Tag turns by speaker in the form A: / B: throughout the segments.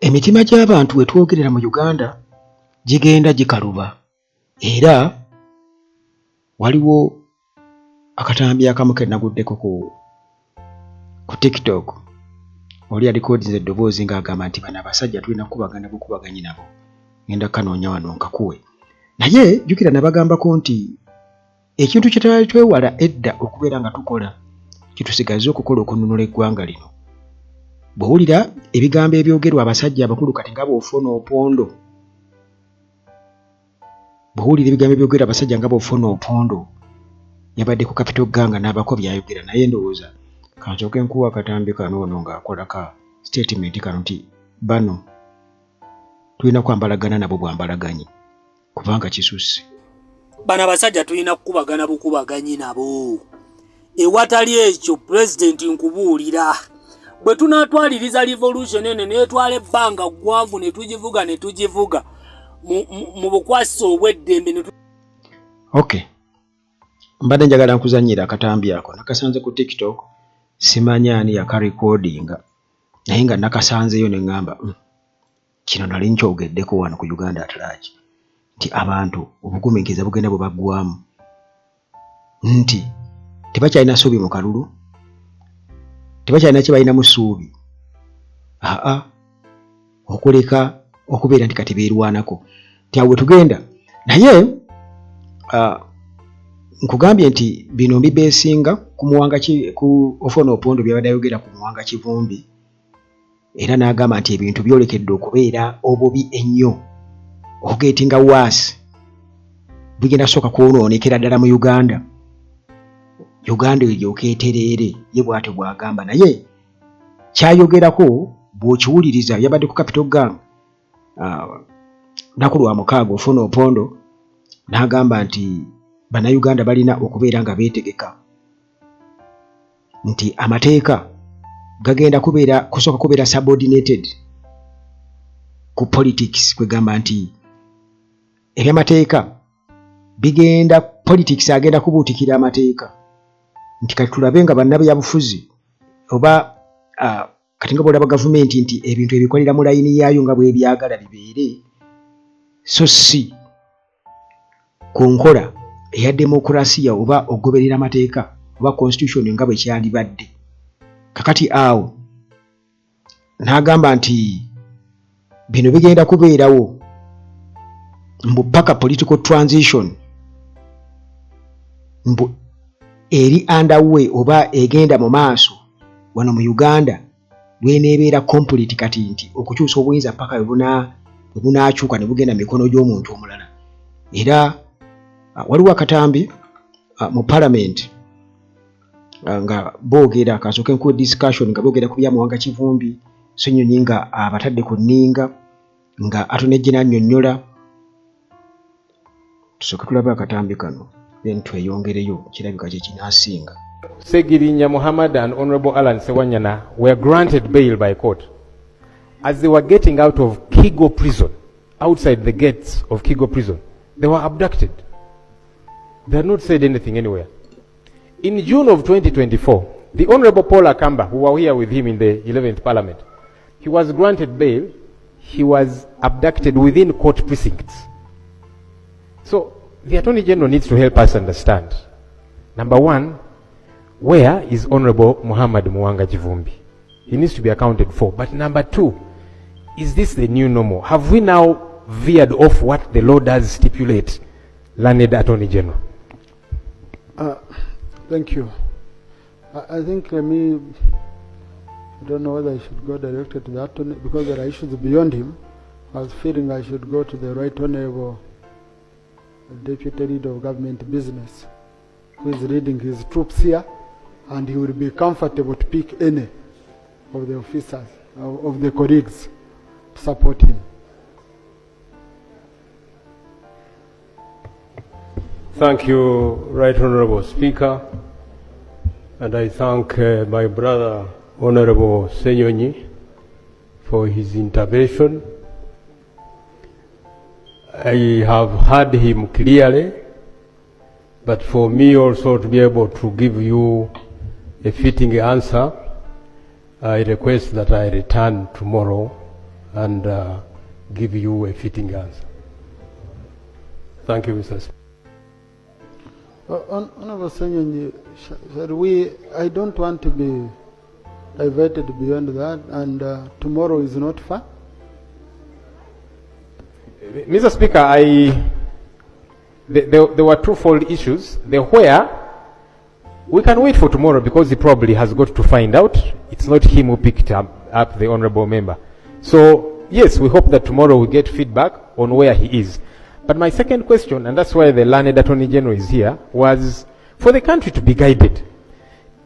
A: emitima gy'abantu we twogerera mu Uganda gigenda gikaluba, era waliwo akatambi akamu ke naguddeko ku TikTok. Oli alikodinze eddoboozi ng'agamba nti bano abasajja tulina kukubagana bukubaganyi nabo, ngenda kanoonya wano nkakuwe. Naye jjukira nabagambako nti ekintu kye twali twewala edda okubeera nga tukola kitusigaze okukola okununula eggwanga lino. Bw'owulira ebigambo ebyogerwa abasajja abakulu kati nga bw'ofuna opondo, bw'owulira ebigambo ebyogerwa abasajja nga bw'ofuna opondo, yabadde ku Capital Gang n'abako byayogera, naye ndowooza kansooke nkuwa akatambi kano ono ng'akola ka statement kano nti bano tulina kwambalagana nabo bwambalaganyi kubanga kisusse.
B: Bano abasajja tulina kukubagana bukubaganyi nabo. Ewatali ekyo pulezidenti nkubuulira, bwe tunaatwaliriza revolution ene neetwala ebbanga ggwanvu ne tugivuga mu bukwasi obw'eddembe.
A: Okay, mbadde njagala nkuzannyira akatambi ako, nakasanze ku TikTok, simanyi ani yakarekodinga, naye nga nakasanzeyo ne ŋŋamba kino nali nkyogeddeko wano ku Uganda Atlagi, nti abantu obugumiikiriza bugenda bwe baggwamu, nti tebakyalina ssuubi mu kalulu, tebakyalina kye balinamu ssuubi, okuleka okubeera nti kati beerwanako, nti awo we tugenda. Naye nkugambye nti bino mbibeesinga ku Ofwono Opondo byabadde ayogera ku Muwanga Kivumbi, era n'agamba nti ebintu byolekedde okubeera obubi ennyo, okugeetinga waasi bigenda kusooka kwonoonekera ddala mu Uganda. Uganda eryoka etereere, ye bw'atyo bw'agamba. Naye kyayogerako bw'okiwuliriza, yabadde ku Capital Gang lunaku lwa mukaaga, Ofwono Opondo n'agamba nti Bannayuganda balina okubeera nga beetegeka, nti amateeka gagenda kusooka kubeera subordinated ku politics, kwegamba nti ebyamateeka bigenda, politics agenda kubuutikira amateeka, nti kati tulabe nga bannabyabufuzi oba kati nga bw'olaba gavumenti nti ebintu ebikolera mu layini yaayo nga bw'ebyagala bibeere, so si ku nkola eya demokrasiya oba okugoberera amateeka oba constitution nga bwe kyandibadde. Kakati awo n'agamba nti bino bigenda kubeerawo mbu paka political transition mbu eri underway oba egenda mu maaso wano mu Uganda, lweneebeera complete kati nti okukyusa obuyinza paka bwe bunaakyuka ne bugenda mikono gy'omuntu omulala. Era waliwo akatambi mu parliament nga boogera, kasooke nkuwa discussion nga boogera ku bya Muwanga Kivumbi, Ssenyonyi nga abatadde ku nninga, nga Attorney General annyonnyola. Tusooke tulabe akatambi kano then tweyongereyo, kirabika kye kinaasinga.
C: Segirinya Muhammad and Honorable Alan Sewanyana were granted bail by court. As they were getting out of Kigo prison, outside the gates of Kigo prison, they were abducted. They had not said anything anywhere. In June of 2024, the Honorable Paul Akamba, who were here with him in the 11th Parliament, he was granted bail. He was abducted within court precincts. So the Attorney General needs to help us understand. Number one, where is Honorable Muhammad Muwanga Kivumbi? He needs to be accounted for. But number two, is this the new normal? Have we now veered off what the law does stipulate? Learned Attorney General.
D: Thank you. I think I don't know whether I should go directly to the attorney because there are issues beyond him. I was feeling I should go to the Right Honorable Deputy Leader of Government Business, who is leading his troops here, and he will be comfortable to pick any of the officers, of the colleagues to support him.
E: Thank you, Right Honorable Speaker, and I thank my brother, Honorable Ssenyonyi, for his intervention. I have heard him clearly, but for me also to be able to give you a fitting answer, I request that I return tomorrow and give you a fitting answer. Thank you, Mr. Speaker.
D: Honorable Senyenyi, I don't want to be diverted beyond that, and tomorrow is not far.
C: Mr. Speaker, there were twofold issues. The where, we can wait for tomorrow because he probably has got to find out. It's not him who picked up the honorable member. So, yes, we hope that tomorrow we get feedback on where he is. But my second question, and that's why the learned Attorney General is here, was for the country to be guided.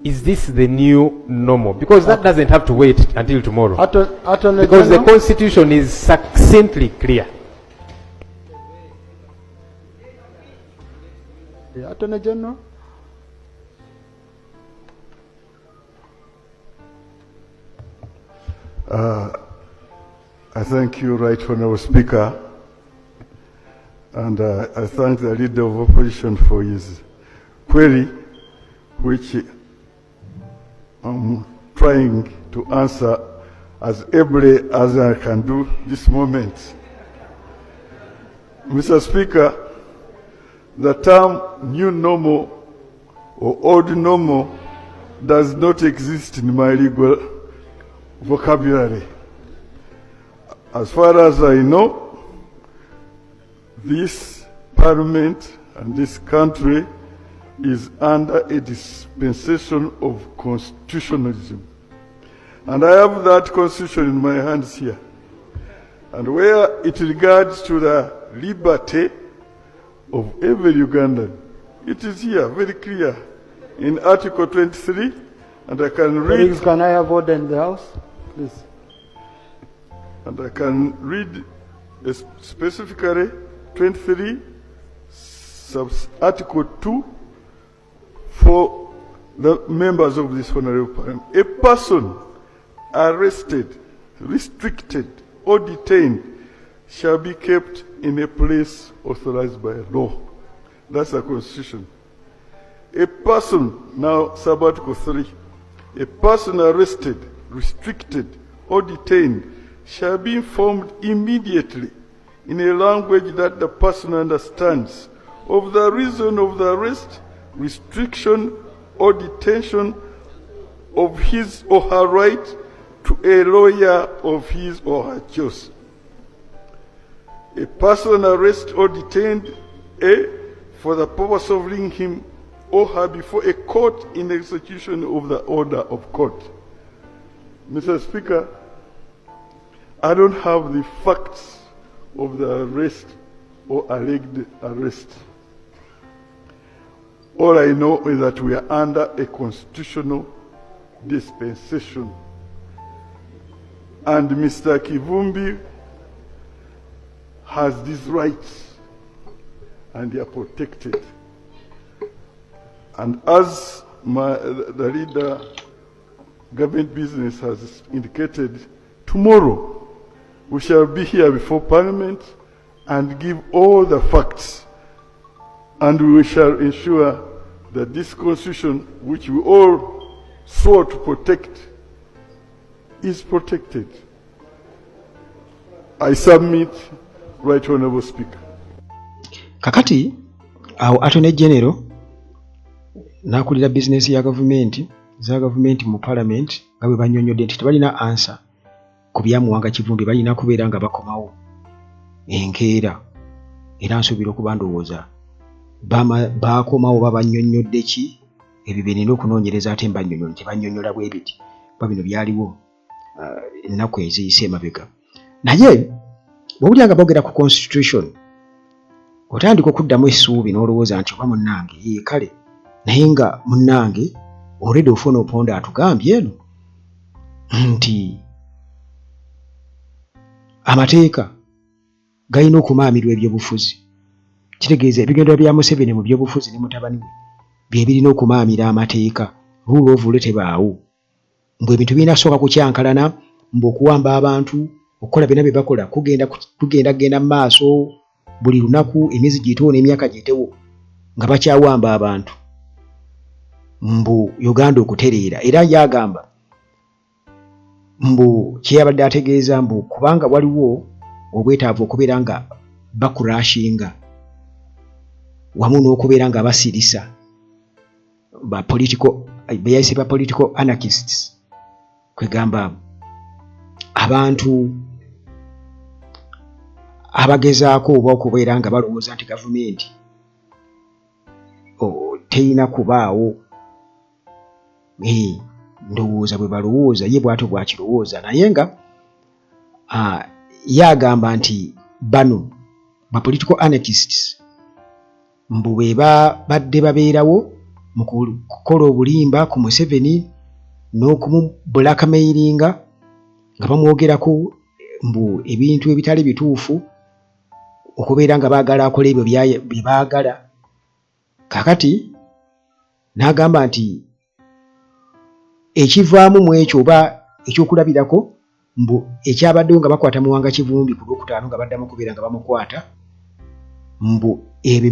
C: Is this the new normal? Because that doesn't have to wait until tomorrow. Because the Constitution is succinctly clear.
D: The Attorney General?
F: I thank you, Right Honourable Speaker, and I thank the Leader of Opposition for his query, which I'm trying to answer as ably as I can do this moment. Mr. Speaker, the term new normal or old normal does not exist in my legal vocabulary. As far as I know, this Parliament and this country is under a dispensation of constitutionalism. And I have that constitution in my hands here. And where it regards to the liberty of every Ugandan, it is here, very clear, in Article 23, and I can read...
D: Colleagues, can I have order in the House, please?
F: And I can read specifically 23, Article 2, for the members of this Honorable Parliament. A person arrested, restricted, or detained shall be kept in a place authorized by law. That's the Constitution. A person, now sub-article 3, a person arrested, restricted, or detained shall be informed immediately in a language that the person understands of the reason of the arrest, restriction, or detention, of his or her right to a lawyer of his or her choice. A person arrested or detained, for the purpose of bringing him or her before a court in execution of the order of court. Mr. Speaker, I don't have the facts of the arrest or alleged arrest. All I know is that we are under a constitutional dispensation. And Mr. Kivumbi has these rights, and they are protected. And as the leader, government business has indicated, tomorrow we shall be here before Parliament and give all the facts, and we shall ensure that this Constitution, which we all swore to protect, is protected. I submit, Right Honourable Speaker.
A: Kakati awo Attorney General nakulira business ya government mu Parliament nga bwe banyonyodde nti tebalina answer ku byamuwanga Kivumbi, balina kubeera nga bakomawo enkeera, era nsuubira okuba ndowooza bakomawo babanyonyodde ki ebyo byenina okunoonyereza ate mbanyonyola tebanyonyola bwe biti ba bino byaliwo ennaku eziyise emabega. Naye bw'owulira nga boogera ku Constitution otandika okuddamu essuubi n'olowooza nti oba munnange kale naye nga munnange already ofuna oponda atugambye eno nti amateeka galina okumaamirwa ebyobufuzi. Kitegeeza ebigendera bya Museveni mu byobufuzi ne mutabani we bye birina okumaamira amateeka, rule of law tebaawo. Mbwe ebintu binasooka kukyankalana, mbwe okuwamba abantu, okukola byonna bye bakola kugenda mu maaso buli lunaku, emyezi giyitewo n'emyaka giyitewo nga bakyawamba abantu. Mbu Uganda okutereera, era yagamba mbu kyeyabadde ategeeza mbu kubanga waliwo obwetaavu okubeera nga bakurashinga wamu n'okubeera nga basirisa beyayise ba political anarchists kwegamba abantu abagezaako oba okubeera nga balowooza nti gavumenti terina kubaawo ndowooza bwe balowooza ye bw'atyo bw'akirowooza naye nga ye agamba nti bano ba political anarchists mbu bwe badde babeerawo mu kukola obulimba ku Museveni n'okumubulackmailinga nga bamwogerako mbu ebintu ebitali bituufu okubeera nga baagala akola ebyo bye baagala kakati n'agamba nti ekivaamu mu ekyo oba ekyokulabirako mbu ekyabaddewo nga bakwata Muwanga Kivumbi ku Lwokutaano nga baddamu okubeera nga bamukwata mbu ebyo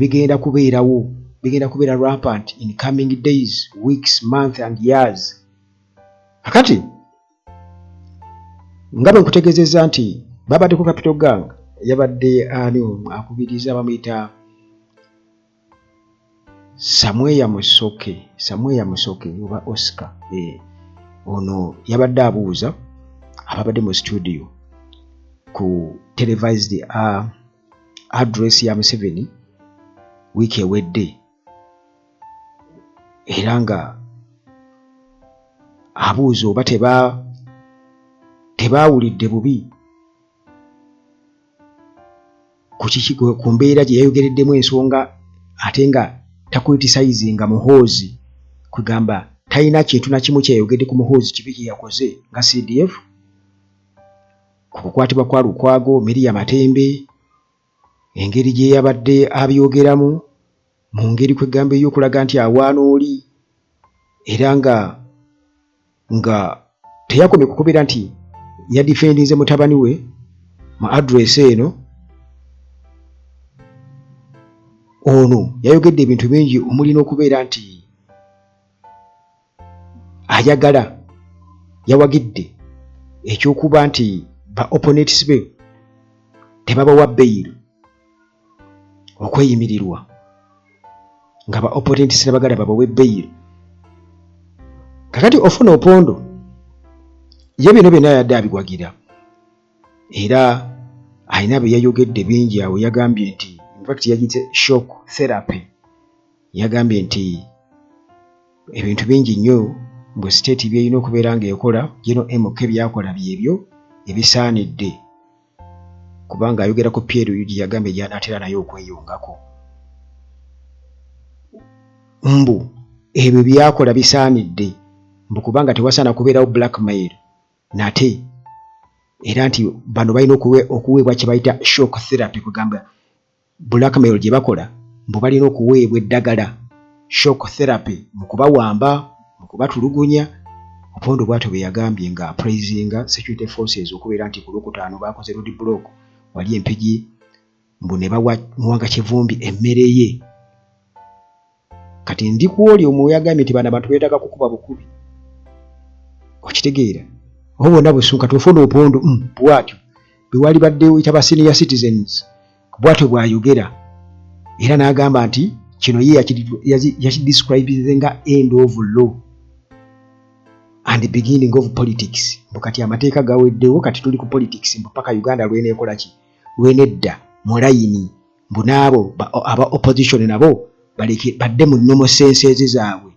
A: bigenda kubeera rampant in coming days, weeks, months and years. Kakati nga bwe nkutegeezezza nti babadde ku Capital Gang yabadde akubiriza bamuyita Samuel Musoke oba Oscar ono yabadde abuuza ababadde mu studio ku televised address ya Museveni wiiki ewedde era nga abuuza oba tebaawulidde bubi ku mbeera gye yayogereddemu ensonga ate nga takwetisizinga Muhoozi kugamba talina kintu na kimu kyeyayogedde ku Muhoozi kibi kye yakoze nga CDF ku kukwatibwa kwa Lukwago, Miriam Matembe, engeri gye yabadde abyogeramu mu ngeri kwegamba ey'okulaga nti awaana oli era nga teyakomye kukubira nti yadifendinze mutabani we mu address eno. Ono yayogedde ebintu bingi omuli n'okubeera nti ayagala yawagidde ekyokuba nti ba opponents be tebabawa bail okweyimirirwa nga ba opponents tebagala babawe bail. Kakati Ofuna Opondo ye bino byonna yadde abigwagira era alina bye yayogedde bingi awo. Yagambye nti infact yagite shock therapy. Yagambye nti ebintu bingi nnyo mbu state byeyina okubeera ng'ekola gino MK byakola byebyo ebisaanidde kubanga ayogera ku Pierre Yugi yagambye gy'anaatera naye okweyongako mbu ebyo byakola bisaanidde mbu kubanga tewasaana kubeerawo blackmail nate era nti bano balina okuweebwa kye bayita shock therapy kugamba blackmail gye bakola mbu balina okuweebwa eddagala shock therapy mu kubawamba mu kubatulugunya. Opondo bw'atyo bwe yagambye nga praisinga security forces okubeera nti ku Lwokutaano bakoze road block wali Empigi mbu ne bawa Muwanga Kivumbi emmere ye. Kati ndi kuoli omwo yagambye nti bano abantu beetaaga kukuba bukubi okitegeera obona busunka tufuna Opondo bw'atyo bwe wali baddewo itaba senior citizens bw'atyo bw'ayogera era n'agamba nti kino ye yakidescribe nga end of law and the beginning of politics. Kati amateeka gaweddewo kati tuli ku politics mpaka Uganda lweneekola ki lwenedda mu layini mbu naabo aba opposition nabo badde mu nnomo senses zaabwe.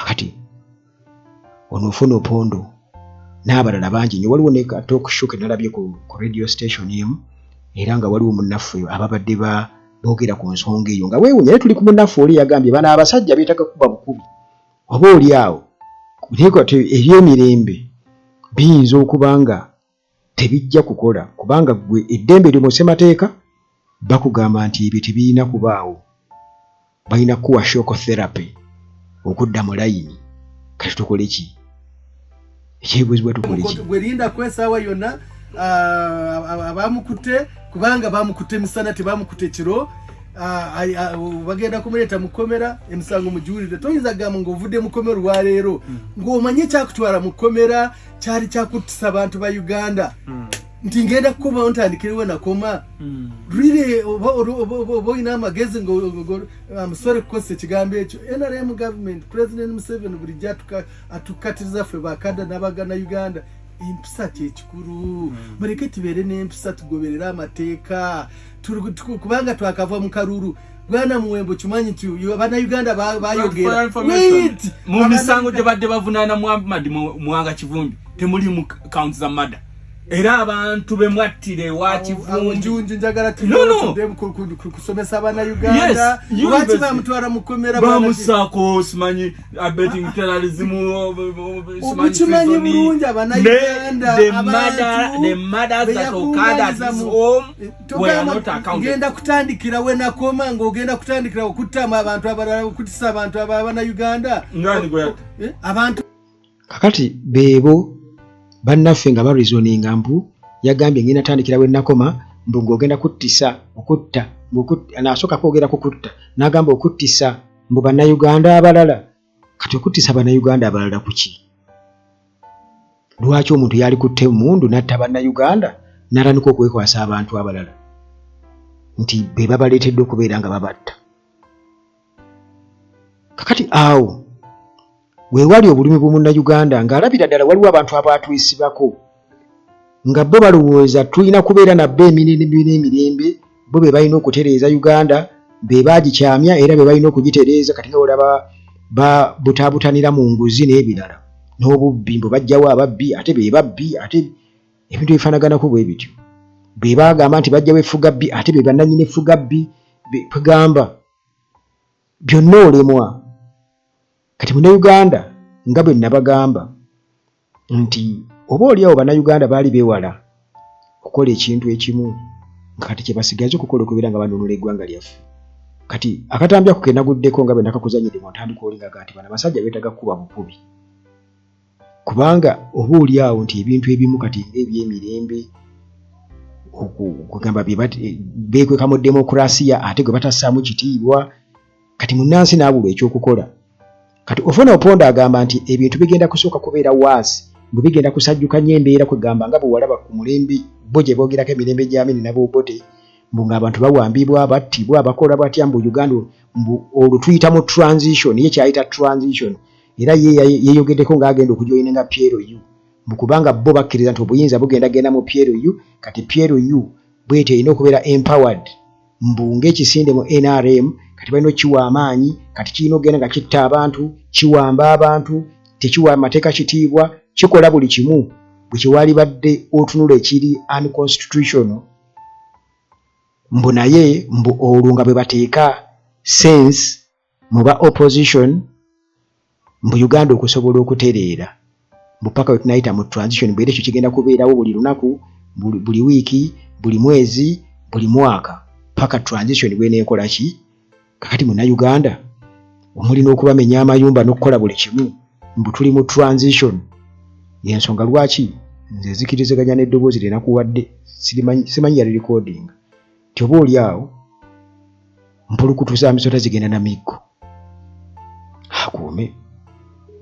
A: Kati ono Ofuna Opondo n'abalala bangi nnyo waliwo ne talk show ke nalabye ku radio station emu era nga waliwo munnaffe ababadde boogera ku nsonga eyo nga weewunya naye tuli ku munnaffe oli yagambye bano abasajja beetaaga kuba bukubi oba oli awo kuteeka eby'emirembe biyinza okuba nga tebijja kukola kubanga gwe eddembe lyo mu ssemateeka bakugamba nti ebyo tebirina kubaawo balina kuwa shock therapy okudda mu layini. Kati tukole ki ekyebuzibwa tukole ki
G: gwerinda kwesaawa yonna abamukute kubanga bamukute misana tebamukute kiro bagenda kumuleta mukomera emisango mujuulire toyinza gamba ng'ovudde mukomera wa leero ng'omanye kyakutwala mukomera kyali kyakutisa abantu ba Uganda nti ngenda kukomawo ntandikirewo nakoma really oba olina amagezi amusore kukozesa ekigambo ekyo NRM government President Museveni bulijjo atukatiriza ffe bakada n'abagana Uganda empisa kyekikulu baleke tubeere n'empisa tugoberere amateeka kubanga twakava mu kalulu bwana muwembo kimanyi nti abana Uganda bayogera
H: mu misango gye badde bavunaana Muhammad Mwanga Kivumbi temuli mu count za mada era abantu bemwattire wa Kivumbi
G: njagala kusomesa abana Uganda lwaki bamutwala mukomera
H: bamusako simanyi betting terrorism
G: simanyi bulungi abana Uganda
H: the mothers that occurred at his home were not accounted.
G: Ngenda kutandikira we nakoma ng'ogenda kutandikira okutta abantu abalala okutisa abantu abana Uganda abantu
A: kakati beebo bannaffe nga bareasoninga mbu yagambye ngenda tandikira we nakoma mbu ng'ogenda kuttisa okutta anasooka kwogera kukutta n'agamba okuttisa mbu bannayuganda abalala kati okuttisa bannayuganda abalala kuki lwaki omuntu yali kutte mundu n'atta bannayuganda n'atandika okwekwasa abantu abalala nti be babaleetedde okubeera nga babatta kakati awo weewali obulumi bw'omunnayuganda ng'alabira ddala waliwo abantu abaatwisibako nga bo balowooza tulina kubeera nabbo emirembe bo be balina okutereeza Uganda be baagikyamya era be balina okugitereeza kati nga olaba butaabutanira mu nguzi n'ebirala n'obubbi mbu bajjawo ababbi ate be babbi ate ebintu ebifaanaganako bwe bityo be baagamba nti bajjawo effugabbi ate be bannannyini effugabbi kwegamba byonna olemwa kati munnayuganda nga bwe nabagamba nti oba oliawo bannayuganda baali beewala okukola ekintu ekimu nga kati kye basigaze okukola okubeera nga banunula eggwanga lyaffe kati akatambi ako kenaguddeko nga bwe nakakuzanyire mu ntandikwa olingaga nti bano abasajja beetaaga kuba bukubi kubanga oba oliawo nti ebintu ebimu kati ng'ebyemirembe okugamba beekweka mu demokurasiya ate gwe batassaamu kitiibwa kati munnansi n'abulwa ekyokukola kati ofuna oponda agamba nti ebintu bigenda kusooka kubeera wansi bwe bigenda kusajjukanya embeera kwegamba nga bwe walaba ku mulembe bo gye boogerako emirembe gy'amini n'aboobote mbu ng'abantu bawambibwa battibwa bakola batya mbu Uganda mbu olwo tuyita mu transition ye kyayita transition era yeeyogeddeko ng'agenda okujoyina nga PLU mbu kubanga bo bakkiriza nti obuyinza bugendagenda mu PLU kati PLU bwete erina okubeera empowered mbu ng'ekisinde mu NRM kati balina okiwa amaanyi kati kirina okugenda nga kitta abantu kiwamba abantu tekiwa amateeka kitiibwa kikola buli kimu bwe kiwaali badde otunula ekiri unconstitutional mbu naye mbu olwo nga bwe bateeka sense mu ba opposition mbu Uganda okusobola okutereera mbu paka we tunayita mu transition mbu era ekyo kigenda kubeerawo buli lunaku buli wiiki buli mwezi buli mwaka paka transition bweneekola ki kakati munnayuganda omulina okubamenya amayumba n'okukola buli kimu mbu tuli mu transition y'ensonga lwaki nze zikiriziganya n'eddoboozi lyenakuwadde simanyi yali recording nti oba oli awo mpulukutu za misota zigenda na miggo akuume